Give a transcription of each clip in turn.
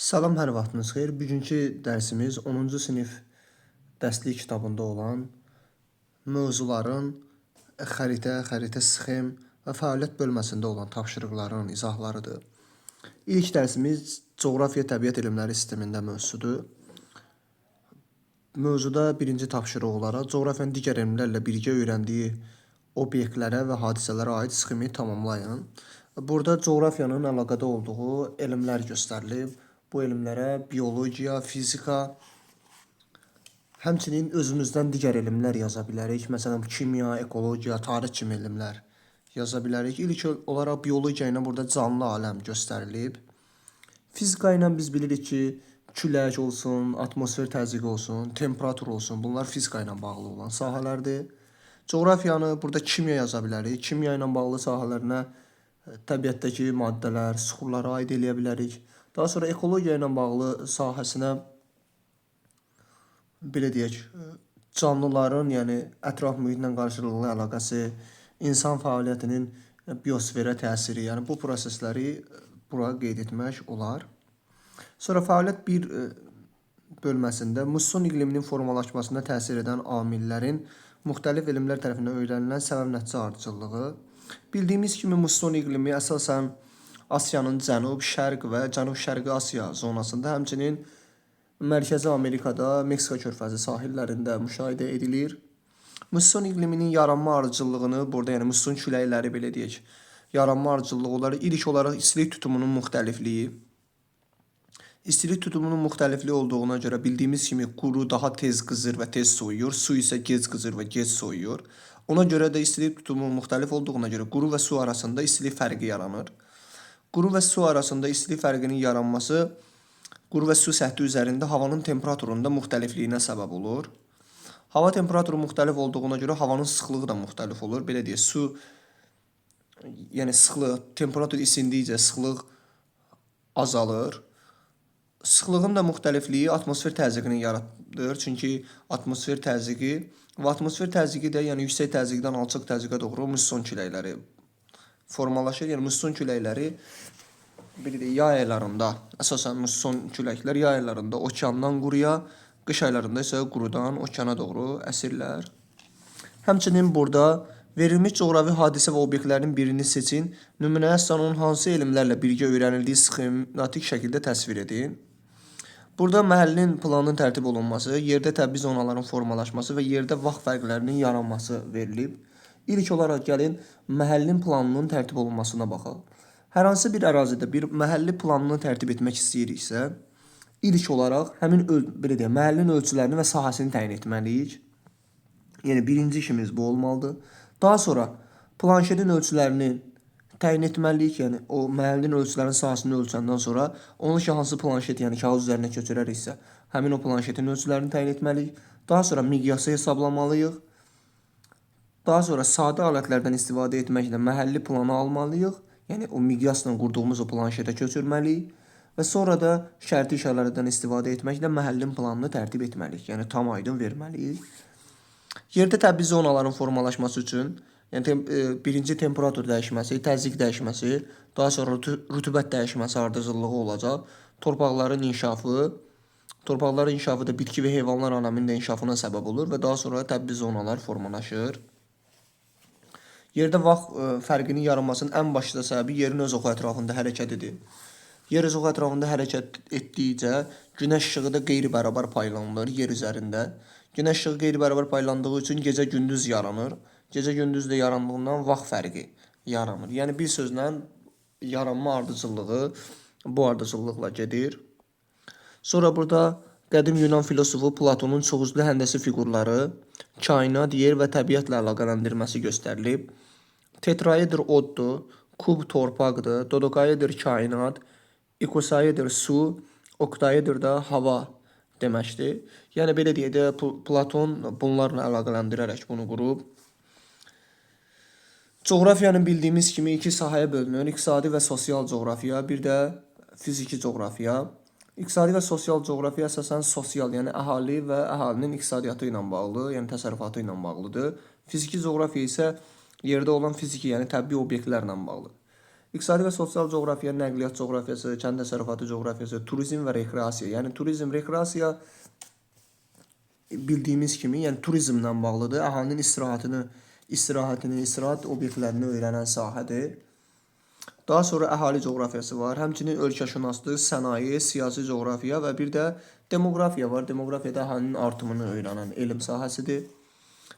Salam, hər vaxtınız xeyir. Bugünkü dərsimiz 10-cu sinif dərslik kitabında olan mövzuların xəritə, sxem və fəaliyyət bölməsində olan tapşırıqların izahlarıdır. İlk dərsimiz coğrafiya təbiət elmləri sistemində mövzusudur. Mövzuda birinci tapşırıq olaraq coğrafiyanın digər elmlərlə birgə öyrəndiyi obyektlərə və hadisələrə aid sxemi tamamlayın. Burada coğrafiyanın əlaqədə olduğu elmlər göstərilib. Bu elmlərə biologiya, fizika, həmçinin özümüzdən digər elmlər yaza bilərik. Məsələn, kimya, ekologiya, tarix kimi elmlər yaza bilərik. İlk olaraq biologiya ilə burada canlı aləm göstərilib. Fizika ilə biz bilirik ki, külək olsun, atmosfer təzyiqi olsun, temperatur olsun. Bunlar fizika ilə bağlı olan sahələrdir. Coğrafiyanı burada kimya yaza bilərik. Kimya ilə bağlı sahələrinə təbiətdəki maddələr, süxurlara aid eləyə bilərik. Daha sonra ekologiya ilə bağlı sahəsinə belə deyək, canlıların, yəni ətraf mühitlə qarşılıqlı əlaqəsi, insan fəaliyyətinin biosferə təsiri, yəni bu prosesləri bura qeyd etmək olar. Sonra fəaliyyət 1 bölməsində musson iqliminin formalaşmasına təsir edən amillərin müxtəlif elmlər tərəfindən öyrənilən səbəb-nəticə ardıcıllığı. Bildiyimiz kimi musson iqlimi əsasən Asiyanın cənub, şərq və cənub-şərqi Asiya zonasında, həmçinin Mərkəzi Amerikada, Meksika körfəzi sahillərində müşahidə edilir. Musson iqliminin yaranma ardıcıllığını burada, yəni musson küləkləri belə deyək, yaranma ardıcıllığı olaraq ilk olaraq istilik tutumunun müxtəlifliyi. İstilik tutumunun müxtəlifliyi olduğuna görə bildiyimiz kimi quru daha tez qızır və tez soyuyur, su isə gec qızır və gec soyuyur. Ona görə də istilik tutumunun müxtəlif olduğuna görə quru və su arasında istilik fərqi yaranır. Quru və su arasında istilik fərqinin yaranması quru və su səthi üzərində havanın temperaturunda müxtəlifliyinə səbəb olur. Hava temperaturu müxtəlif olduğuna görə havanın sıxlığı da müxtəlif olur. Belə deyək, su, yəni sıxlıq, temperatur isindikcə sıxlıq azalır. Sıxlığın da müxtəlifliyi atmosfer təzyiqini yaradır. Çünki atmosfer təzyiqi və atmosfer təzyiqi də, yəni yüksək təzyiqdən alçaq təzyiqə doğru musson küləkləri formalaşır. Yəni musson küləkləri yay aylarında, əsasən musson küləklər yay aylarında okeandan quruya, qış aylarında isə qurudan okeana doğru əsirlər. Həmçinin burada verilmiş coğrafi hadisə və obyektlərin birini seçin. Nümunəyə onun hansı elmlərlə birgə öyrənildiyi sxematik şəkildə təsvir edin. Burada məhəllin planının tərtib olunması, yerdə təbii zonaların formalaşması və yerdə vaxt fərqlərinin yaranması verilib. İlk olaraq gəlin məhəllin planının tərtib olunmasına baxaq. Hər hansı bir ərazidə bir məhəlli planını tərtib etmək istəyiriksə, ilk olaraq həmin məhəllin ölçülərini və sahəsini təyin etməliyik. Yəni birinci işimiz bu olmalıdır. Daha sonra planşetin ölçülərini təyin etməliyik. Yəni o məhəllin ölçülərinin sahəsini ölçəndən sonra onu ki hansı planşet, yəni kağız üzərinə köçürəriksə, həmin o planşetin ölçülərini təyin etməliyik. Daha sonra miqyası hesablamalıyıq. Daha sonra sadə alətlərdən istifadə etməklə məhəlli planı almalıyıq. Yəni o miqyasla qurduğumuz o planşetə köçürməliyik. Və sonra da şərti işarələrdən istifadə etməklə məhəllin planını tərtib etməliyik. Yəni tam aydın verməliyik. Yerdə təbii zonaların formalaşması üçün birinci temperatur dəyişməsi, təzyiq dəyişməsi, daha sonra rütubət dəyişməsi ardıcıllığı olacaq. Torpaqların inkişafı da bitki və heyvanlar aləminin də inkişafına səbəb olur və daha sonra təbii zonalar formalaşır. Yerdə vaxt fərqinin yaranmasının ən başlıca səbəbi yerin öz oxu ətrafında hərəkətidir. Yer öz oxu ətrafında hərəkət etdikcə günəş işığı da qeyri-bərabər paylanılır yer üzərində. Günəş işığı qeyri-bərabər paylandığı üçün gecə-gündüz yaranır. Gecə-gündüz də yarandığından vaxt fərqi yaranır. Yəni bir sözlə yaranma ardıcıllığı bu ardıcıllıqla gedir. Sonra burada qədim Yunan filosofu Platonun çoxüzlü həndəsi fiqurları, kainat, yer və təbiətlə əlaqələndirməsi göstərilib. Tetraeder oddur, kub torpaqdır, dodokaeder kainat, ikosaeder su, oktaeder də hava deməkdir. Yəni belə deyək də Platon bunlarla əlaqələndirərək bunu qurub. Coğrafiyanın bildiyimiz kimi iki sahəyə bölünür. İqtisadi və sosial coğrafiya, bir də fiziki coğrafiya. İqtisadi və sosial coğrafiya əsasən sosial, yəni əhali və əhalinin iqtisadiyyatı ilə bağlı, yəni təsərrüfatı ilə bağlıdır. Fiziki coğrafiya isə yerdə olan fiziki, yəni təbii obyektlərlə bağlı. İqtisadi və sosial coğrafiya, nəqliyyat coğrafiyası, kənd təsərrüfatı coğrafiyası, turizm və rekreasiya. Yəni turizm, rekreasiya bildiyimiz kimi, yəni turizmlə bağlıdır. Əhalinin istirahət obyektlərini öyrənən sahədir. Daha sonra əhali coğrafiyası var. Həmçinin ölkəşünaslıq, sənaye, siyasi coğrafiya və bir də demoqrafiya var. Demoqrafiyada əhalinin artımını öyrənən elm sahəsidir.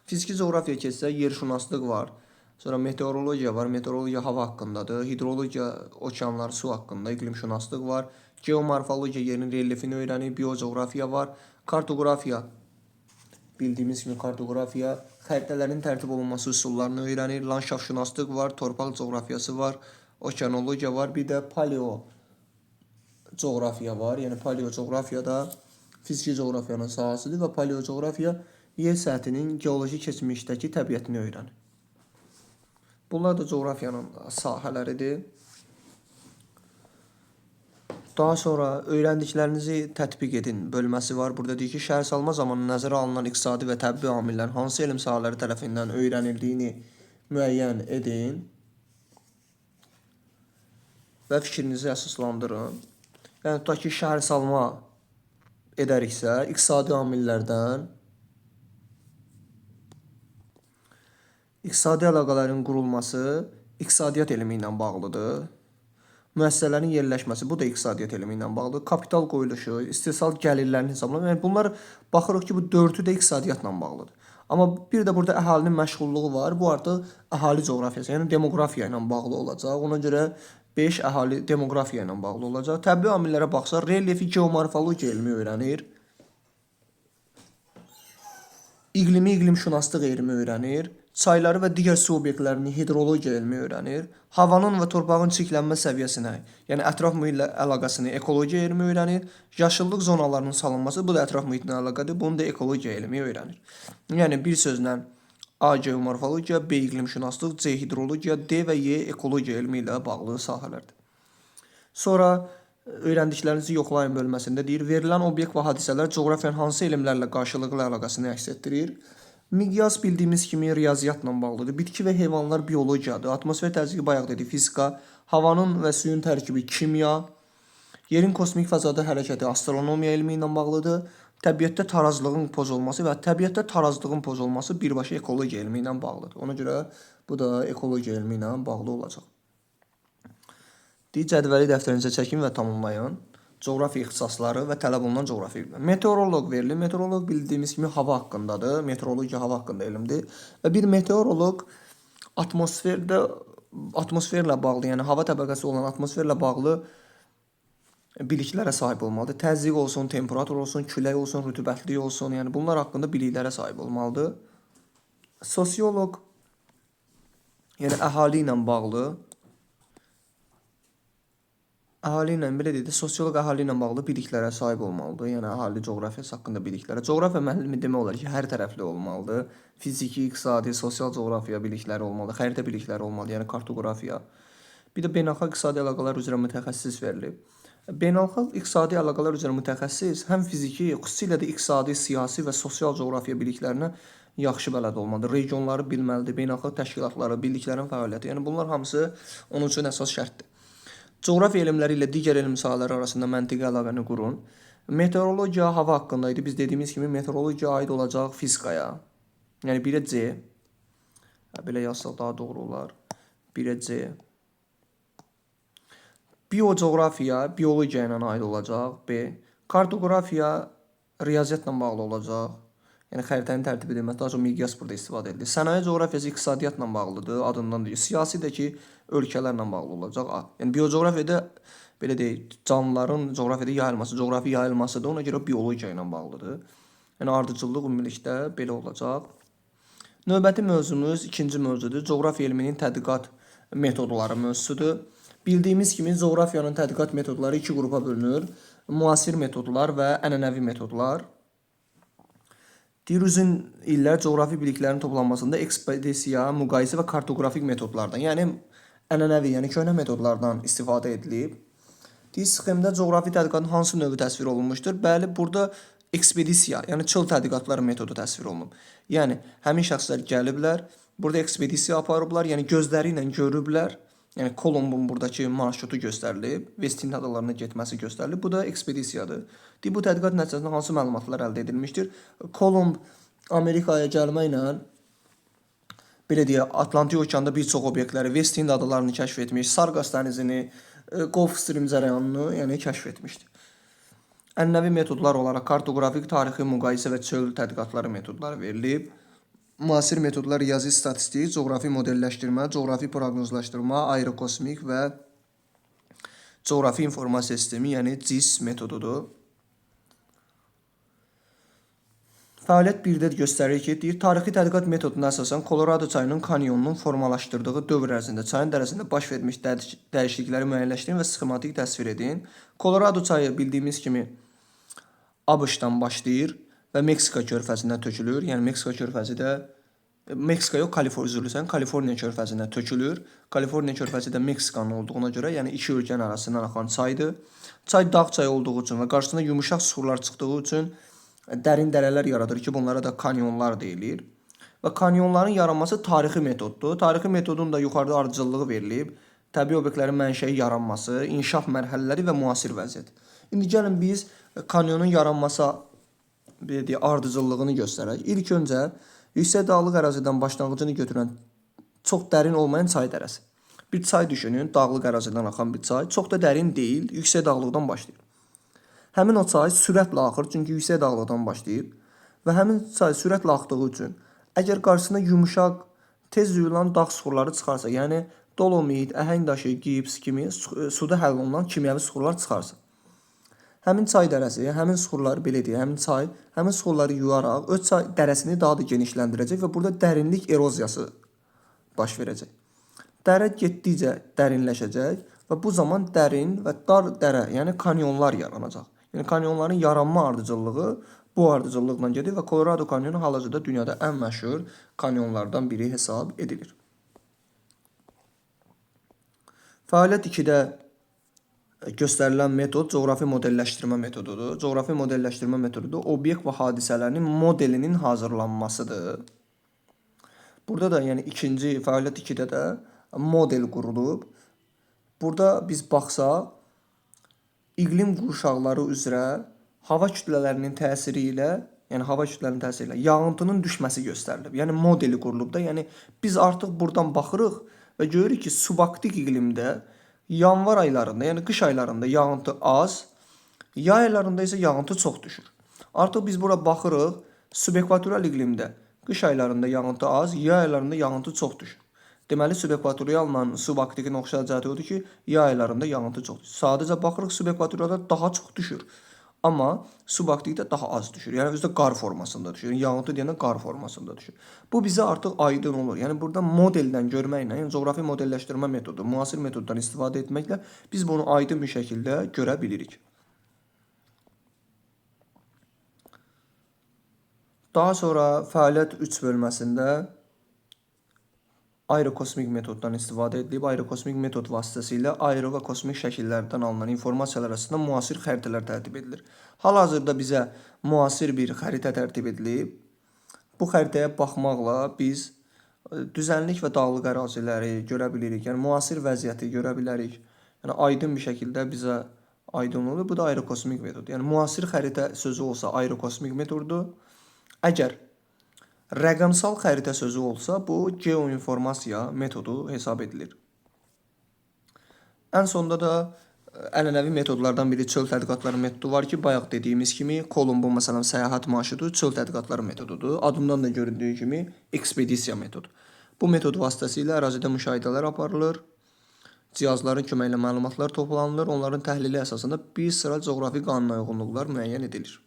Fiziki coğrafiya keçsək, yerşünaslıq var. Sonra meteorologiya var. Meteorologiya hava haqqındadır. Hidrologiya okeanlar, su haqqında, iqlimşünaslıq var. Geomorfologiya yerin relyefini öyrənir. Biocoğrafiya var. Kartoqrafiya bildiyimiz kimi kartoqrafiya xəritələrin tərtib olunması üsullarını öyrənir. Landşaftşünaslıq var, torpaq coğrafiyası var, okeanologiya var, bir də paleo coğrafiya var. Yəni paleo coğrafiya da fiziki coğrafiyanın sahəsidir və paleo coğrafiya yer səthinin geoloji keçmişdəki təbiətini öyrənir. Bunlar da coğrafiyanın sahələridir. Daha sonra öyrəndiklərinizi tətbiq edin bölməsi var. Burada deyir ki, şəhərsalma zamanı nəzərə alınan iqtisadi və təbii amillər hansı elm sahələri tərəfindən öyrənildiyini müəyyən edin və fikrinizi əsaslandırın. Yəni tutaq ki, şəhərsalma edəriksə, iqtisadi amillərdən iqtisadi əlaqələrin qurulması iqtisadiyyat elmi ilə bağlıdır. Müəssisələrin yerləşməsi, bu da iqtisadiyyat elmi ilə bağlıdır. Kapital qoyuluşu, istehsal gəlirlərinin hesablaması. Yəni bunlar baxırıq ki, bu dördü də iqtisadiyyatla bağlıdır. Amma bir də burada əhalinin məşğulluğu var. Bu artıq əhali coğrafiyası, yəni demoqrafiya ilə bağlı olacaq. Ona görə 5 əhali demoqrafiya ilə bağlı olacaq. Təbii amillərə baxsaq, relyefi geomorfologiya elmi öyrənir. İqlimi, iqlimşünaslıq elmi öyrənir. Çayları və digər su obyektlərini hidrologiya elmi öyrənir. Havanın və torpağın çirklənmə səviyyəsinə, yəni ətraf mühitlə əlaqəsini ekologiya elmi öyrənir. Yaşıllıq zonalarının salınması, bu da ətraf mühitlə əlaqədir. Bunu da ekologiya elmi öyrənir. Yəni bir sözlə A geomorfologiya, B iqlimşünaslıq, C hidrologiya, D və Y ekologiya elmi ilə bağlı sahələrdir. Sonra öyrəndiklərinizi yoxlayın bölməsində deyir, verilən obyekt və hadisələr coğrafiyanın hansı elmlərlə qarşılıqlı əlaqəsini əks etdirir? Miqyas bildiyimiz kimi riyaziyyatla bağlıdır. Bitki və heyvanlar biologiyadır. Atmosfer təzyiqi bayaq dedik, fizika. Havanın və suyun tərkibi kimya. Yerin kosmik fəzada hərəkəti astronomiya elmi ilə bağlıdır. Təbiətdə tarazlığın pozulması birbaşa ekologiya elmi ilə bağlıdır. Ona görə bu da ekologiya elmi ilə bağlı olacaq. Cədvəli dəftərinizə çəkin və tamamlayın. Coğrafiya ixtisasları və tələb olunan coğrafiya elmi. Meteoroloq verilir. Meteoroloq bildiyimiz kimi hava haqqındadır. Meteorologiya hava haqqında elmdir. Və bir meteoroloq atmosferlə bağlı, yəni hava təbəqəsi olan atmosferlə bağlı biliklərə sahib olmalıdır. Təzyiq olsun, temperatur olsun, külək olsun, rütubətlilik olsun, yəni bunlar haqqında biliklərə sahib olmalıdır. Sosioloq, yəni əhali ilə bağlı, sosioloq əhali ilə bağlı biliklərə sahib olmalıdır. Yəni əhali coğrafiyası haqqında biliklərə. Coğrafiya müəllimi demək olar ki, hər tərəfli olmalıdır. Fiziki, iqtisadi, sosial coğrafiya bilikləri olmalıdır. Xəritə bilikləri olmalıdır, yəni kartoqrafiya. Bir də beynəlxalq iqtisadi əlaqələr üzrə mütəxəssis verilib. Beynəlxalq iqtisadi əlaqələr üzrə mütəxəssis həm fiziki, xüsusilə də iqtisadi, siyasi və sosial coğrafiya biliklərinə yaxşı bələd olmalıdır. Regionları bilməlidir, beynəlxalq təşkilatları, birliklərin fəaliyyəti. Yəni bunlar hamısı onun üçün əsas şərtdir. Coğrafiya elmləri ilə digər elm sahələri arasında məntiqi əlaqəni qurun. Meteorologiya hava haqqında idi. Biz dediyimiz kimi meteorologiya aid olacaq fizikaya. Yəni 1-ə C. Belə yazsaq daha doğru olar. 1-ə C. Biocoğrafiya biologiya ilə aid olacaq. B. Kartoqrafiya riyaziyyatla bağlı olacaq. Yəni xəritənin tərtib edilməsi, daha çox miqyas burada istifadə edilir. Sənaye coğrafiyası iqtisadiyyatla bağlıdır, adından deyir. Siyasi də ki, ölkələrlə bağlı olacaq. Yəni biocoğrafiyada belə deyək, canlıların coğrafiyada yayılması, coğrafi yayılmasıdır. Ona görə biologiya ilə bağlıdır. Yəni ardıcıllıq ümumilikdə belə olacaq. Növbəti mövzumuz ikinci mövzudur. Coğrafiya elminin tədqiqat metodları mövzusudur. Bildiyimiz kimi coğrafiyanın tədqiqat metodları iki qrupa bölünür. Müasir metodlar və ənənəvi metodlar. Deyir, uzun illər coğrafi biliklərin toplanmasında ekspedisiya, müqayisə və kartoqrafik metodlardan, yəni ənənəvi, yəni köhnə metodlardan istifadə edilib. Deyir, sxemdə coğrafi tədqiqatın hansı növü təsvir olunmuşdur? Bəli, burada ekspedisiya, yəni çöl tədqiqatları metodu təsvir olunub. Yəni həmin şəxslər gəliblər, burada ekspedisiya aparıblar, yəni gözləri ilə görüblər, Yəni Kolumbun buradakı marşrutu göstərilib, West Indiya adalarına getməsi göstərilib. Bu da ekspedisiyadır. Bu tədqiqat nəticəsində hansı məlumatlar əldə edilmişdir? Kolumb Amerikaya gəlməklə belə deyək, Atlantik okeanda bir çox obyektləri, West Indiya adalarını kəşf etmiş, Sarqas dənizini, Gulf Stream cərəyanını, yəni kəşf etmişdir. Ənənəvi metodlar olaraq kartoqrafik, tarixi müqayisə və çöl tədqiqatları metodları verilib. Müasir metodlar riyazi statistik, coğrafi modelləşdirmə, coğrafi proqnozlaşdırma, aerokosmik və coğrafi informasiya sistemi, yəni CIS metodudur. Fəaliyyət 1-də göstərir ki, deyir, tarixi tədqiqat metoduna əsasən Kolorado çayının kanyonunun formalaşdırdığı dövr ərzində çayın dərəsində baş vermiş dəyişiklikləri müəyyənləşdirin və sxematik təsvir edin. Kolorado çayı bildiyimiz kimi ABŞ-dan başlayır və Meksika körfəzindən tökülür. Yəni Meksika körfəzi də Meksika yox, Kaliforniya körfəzindən tökülür. Kaliforniya körfəzi də Meksikanın olduğuna görə, yəni iki ölkənin arasından axan çaydır. Çay dağ çayı olduğu üçün və qarşısına yumuşaq suxurlar çıxdığı üçün dərin dərələr yaradır ki, bunlara da kanyonlar deyilir. Və kanyonların yaranması tarixi metoddur. Tarixi metodun da yuxarıda ardıcıllığı verilib. Təbii obyektlərin mənşəyi yaranması, inkişaf mərhələləri və müasir vəziyyət. İndi gəlin biz kanyonun yaranması ardıcıllığını göstərək. İlk öncə yüksək dağlıq ərazidən başlanğıcını götürən çox dərin olmayan çay dərəsi. Bir çay düşünün, dağlıq ərazidən axan bir çay. Çox da dərin deyil, yüksək dağlıqdan başlayır. Həmin o çay sürətlə axır, çünki yüksək dağlıqdan başlayıb və həmin çay sürətlə axdığı üçün əgər qarşısına yumuşaq, tez yuyulan dağ suxurları çıxarsa, yəni dolomit, əhəng daşı, gips kimi suda həll olunan kimyəvi suxurlar çıxarsa, həmin çay dərəsi, həmin suxurları belə deyək, həmin suxurları yuyaraq öz çay dərəsini daha da genişləndirəcək və burada dərinlik eroziyası baş verəcək. Dərə getdikcə dərinləşəcək və bu zaman dərin və dar dərə, yəni kanyonlar yaranacaq. Yəni kanyonların yaranma ardıcıllığı bu ardıcıllıqla gedir və Colorado kanyonu hal-hazırda dünyada ən məşhur kanyonlardan biri hesab edilir. Fəaliyyət 2-də göstərilən metod coğrafi modelləşdirmə metodudur. Coğrafi modelləşdirmə metodu obyekt və hadisələrin modelinin hazırlanmasıdır. Burada da yəni ikinci fəaliyyət 2-də də model qurulub. Burada biz baxsaq, iqlim qurşaqları üzrə hava kütlələrinin təsiri ilə, yağıntının düşməsi göstərilib. Yəni modeli qurulub da, yəni biz artıq buradan baxırıq və görürük ki, subarktik iqlimdə yanvar aylarında, yəni qış aylarında yağıntı az, yay aylarında isə yağıntı çox düşür. Artıq biz bura baxırıq, subekvatoral iqlimdə qış aylarında yağıntı az, yay aylarında yağıntı çox düşür. Deməli, subekvatorialla subarktikin oxşar cəhəti odur ki, yay aylarında yağıntı çox düşür. Sadəcə baxırıq, subekvatorialda daha çox düşür. Amma subarktikdə daha az düşür. Yəni özdə qar formasında düşür. Yağıntı deyəndə qar formasında düşür. Bu bizə artıq aydın olur. Yəni burada modeldən görməklə, yəni coğrafi modelləşdirmə metodu, müasir metoddan istifadə etməklə biz bunu aydın bir şəkildə görə bilirik. Daha sonra fəaliyyət 3 bölməsində aerokosmik metoddan istifadə edilib. Aerokosmik metod vasitəsilə aero və kosmik şəkillərdən alınan informasiyalar arasında müasir xəritələr tərtib edilir. Hal-hazırda bizə müasir bir xəritə tərtib edilib. Bu xəritəyə baxmaqla biz düzənlik və dağlıq əraziləri görə bilirik. Yəni müasir vəziyyəti görə bilərik. Yəni aydın bir şəkildə bizə aydın olur. Bu da aerokosmik metod. Yəni müasir xəritə sözü olsa aerokosmik metoddur. Əgər rəqəmsal xəritə sözü olsa, bu geoinformasiya metodu hesab edilir. Ən sonda da ənənəvi metodlardan biri çöl tədqiqatları metodu var ki, bayaq dediyimiz kimi Kolumbun məsələn səyahət marşrutu çöl tədqiqatları metodudur. Adından da göründüyü kimi ekspedisiya metodu. Bu metod vasitəsilə ərazidə müşahidələr aparılır, cihazların köməyi ilə məlumatlar toplanılır, onların təhlili əsasında bir sıra coğrafi qanuna uyğunluqlar müəyyən edilir.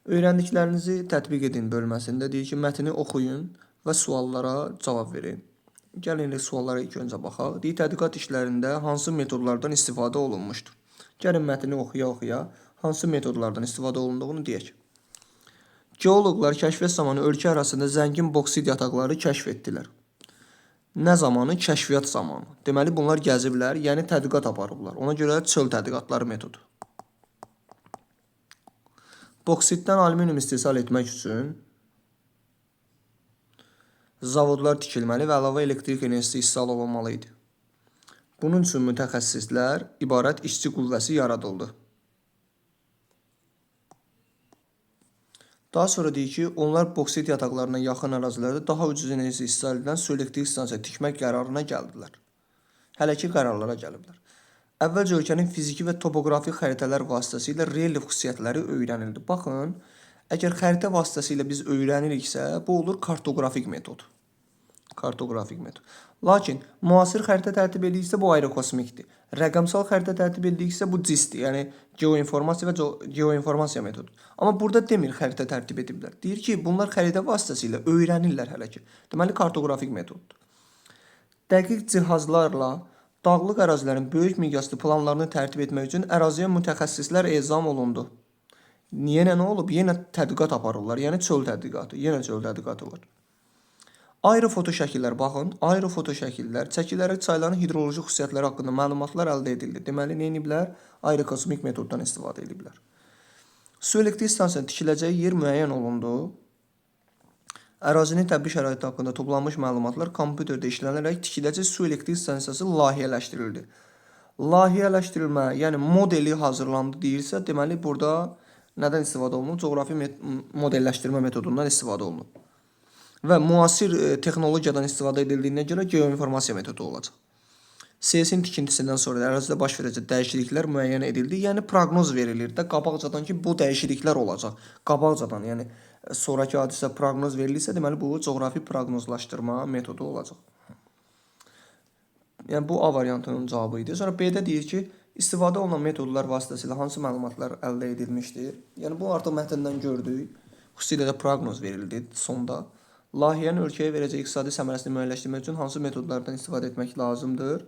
Öyrəndiklərinizi tətbiq edin bölməsində deyir ki, mətni oxuyun və suallara cavab verin. Gəlin suallara ilk öncə baxaq. Deyir, tədqiqat işlərində hansı metodlardan istifadə olunmuşdur? Gəlin mətni oxuya-oxuya hansı metodlardan istifadə olunduğunu deyək. Geoloqlar kəşfiyyat zamanı ölkə arasında zəngin boksit yataqları kəşf etdilər. Nə zamanı? Kəşfiyyat zamanı. Deməli, bunlar gəziblər, yəni tədqiqat aparıblar. Ona görə çöl tədqiqatları metodu. Boksitdən alüminium istehsal etmək üçün zavodlar tikilməli və əlavə elektrik enerjisi istehsal olunmalı idi. Bunun üçün mütəxəssislər ibarət işçi qüvvəsi yaradıldı. Daha sonra deyir ki, onlar boksit yataqlarına yaxın ərazilərdə daha ucuz enerji istehsal edən su elektrik stansiya tikmək qərarına gəldilər. Hələ ki qərarlara gəliblər. Əvvəlcə ölkənin fiziki və topoqrafik xəritələr vasitəsilə relyev xüsusiyyətləri öyrənildi. Baxın, əgər xəritə vasitəsilə biz öyrəniriksə, bu olur kartoqrafik metod. Kartoqrafik metod. Lakin müasir xəritə tərtib edilirsə bu aerokosmikdir. Rəqəmsal xəritə tərtib edilirsə bu CIS-dir, yəni geoinformasiya və geoinformasiya metodu. Amma burada demir xəritə tərtib ediblər. Deyir ki, bunlar xəritə vasitəsilə öyrənirlər hələ ki. Deməli kartoqrafik metoddur. Dəqiq cihazlarla dağlıq ərazilərin böyük miqyaslı planlarını tərtib etmək üçün əraziyə mütəxəssislər ezam olundu. Yenə nə olub? Yenə tədqiqat aparırlar. Yəni çöl tədqiqatı. Yenə çöl tədqiqatı var. Aerofoto şəkillər, baxın, aerofoto şəkillər çəkilərək çayların hidroloji xüsusiyyətləri haqqında məlumatlar əldə edildi. Deməli, nə ediblər? Aerokosmik metoddan istifadə ediblər. Su elektrik stansiyasının tikiləcəyi yer müəyyən olundu. Ərazinin təbii şəraiti haqqında toplanmış məlumatlar kompüterdə işlənərək tikiləcək su elektrik stansiyası layihələşdirildi. Layihələşdirilmə, yəni modeli hazırlandı deyirsə, deməli, burada nədən istifadə olunub? Coğrafi modelləşdirmə metodundan istifadə olunub. Və müasir texnologiyadan istifadə edildiyinə görə geoinformasiya metodu olacaq. CS-in tikintisindən sonra ərazidə baş verəcək dəyişikliklər müəyyən edildi. Yəni proqnoz verilir də qabaqcadan ki, bu dəyişikliklər olacaq. Qabaqcadan, yəni sonrakı hadisə proqnoz verilirsə, deməli bu coğrafi proqnozlaşdırma metodu olacaq. Yəni bu A variantının cavabı idi. Sonra B-də deyir ki, istifadə olunan metodlar vasitəsilə hansı məlumatlar əldə edilmişdir? Yəni bu artıq mətndən gördük. Xüsusilə də proqnoz verildi sonda. Layihənin ölkəyə verəcək iqtisadi səmərəsini müəyyənləşdirmək üçün hansı metodlardan istifadə etmək lazımdır?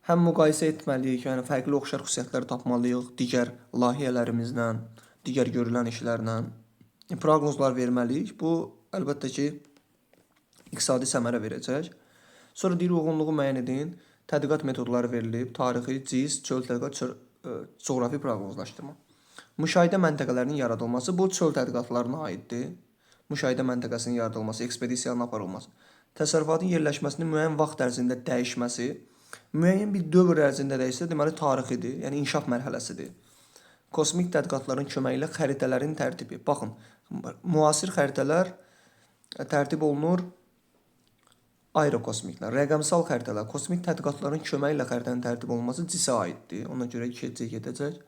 Həm müqayisə etməliyik, yəni fərqli oxşar xüsusiyyətləri tapmalıyıq digər layihələrimizdən, digər görülən işlərlə. Proqnozlar verməliyik. Bu, əlbəttə ki, iqtisadi səmərə verəcək. Sonra deyir, uyğunluğu müəyyən edin. Tədqiqat metodları verilib. Tarixi, CIS, çöl tədqiqat, coğrafi proqnozlaşdırma. Müşahidə məntəqələrinin yaradılması bu çöl tədqiqatlarına aiddir. Müşahidə məntəqəsinin yaradılması, ekspedisiyanın aparılması, təsərrüfatın yerləşməsinin müəyyən vaxt ərzində dəyişməsi, müəyyən bir dövr ərzində dəyişsə, deməli tarixidir, yəni inkişaf mərhələsidir. Kosmik tədqiqatların köməyi ilə xəritələrin tərtibi. Baxın, müasir xəritələr tərtib olunur aerokosmiklər, rəqəmsal xəritələr, kosmik tədqiqatların köməyi ilə xəritənin tərtib olunması CIS-ə aiddir. Ona görə 2-2 gedəcək.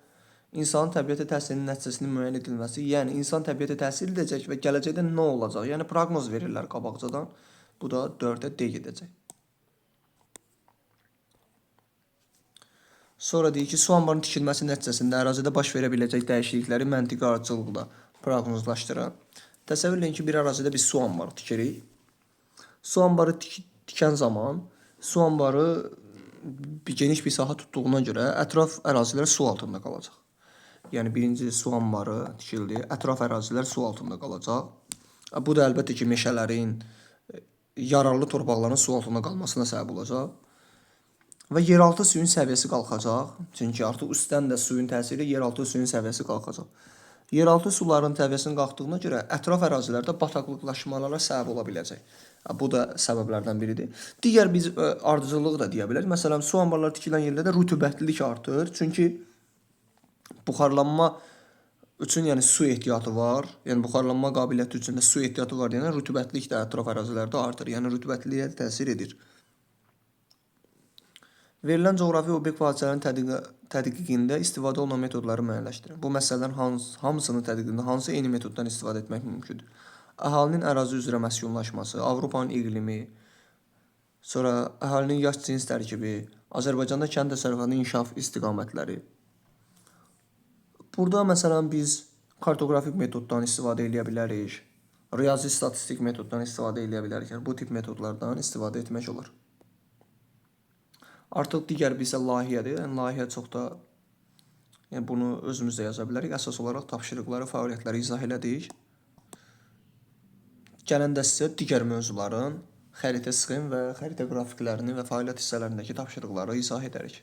İnsanın təbiətə təsirinin nəticəsinin müəyyən edilməsi, yəni insan təbiətə təsir edəcək və gələcəkdə nə olacaq? Yəni proqnoz verirlər qabaqcadan. Bu da 4-ə D gedəcək. Sonra deyir ki, su anbarının tikilməsi nəticəsində ərazidə baş verə biləcək dəyişiklikləri məntiqi ardıcıllıqla proqnozlaşdıran. Təsəvvür edin ki, bir ərazidə biz su anbarı tikirik. Su anbarı tikən zaman su anbarı geniş bir sahə tutduğuna görə ətraf ərazilər su altında qalacaq. Yəni birinci su anbarı tikildi, ətraf ərazilər su altında qalacaq. Bu da əlbəttə ki, meşələrin, yararlı torpaqların su altında qalmasına səbəb olacaq. Və yeraltı suyun səviyyəsi qalxacaq. Çünki artıq üstdən də suyun təsiri yeraltı suyun səviyyəsi qalxacaq. Yeraltı suların səviyyəsinin qalxdığına görə ətraf ərazilərdə bataqlıqlaşmalara səbəb ola biləcək. Bu da səbəblərdən biridir. Digər biz ardıcıllığı da deyə bilərik. Məsələn, su anbarları tikilən yerlərdə rütubətlilik artır. Çünki buxarlanma üçün yəni su ehtiyatı var. Yəni buxarlanma qabiliyyəti üçün də su ehtiyatı var deyən rütubətlilik də ətraf ərazilərdə artır. Yəni rütubətliliyə təsir edir. Verilən coğrafi obyekt və hadisələrin tədqiqində istifadə olunan metodları müəyyənləşdirin. Bu məsələlərin hamısının tədqiqində hansı eyni metoddan istifadə etmək mümkündür? Əhalinin ərazi üzrə məskunlaşması, Avropanın iqlimi, sonra əhalinin yaş cins tərkibi, Azərbaycanda kənd təsərrüfatının inkişaf istiqamətləri. Burada məsələn biz kartoqrafik metoddan istifadə edə bilərik, riyazi statistik metoddan istifadə edə bilərik. Yəni, bu tip metodlardan istifadə etmək olar. Artıq digər bir isə layihədir. Yəni, layihə çox da bunu özümüz də yaza bilərik. Əsas olaraq tapşırıqları, fəaliyyətləri izah elədik. Gələn dəstə digər mövzuların xəritə sxem və xəritə qrafiklərini və fəaliyyət hissələrindəki tapşırıqları izah edərik.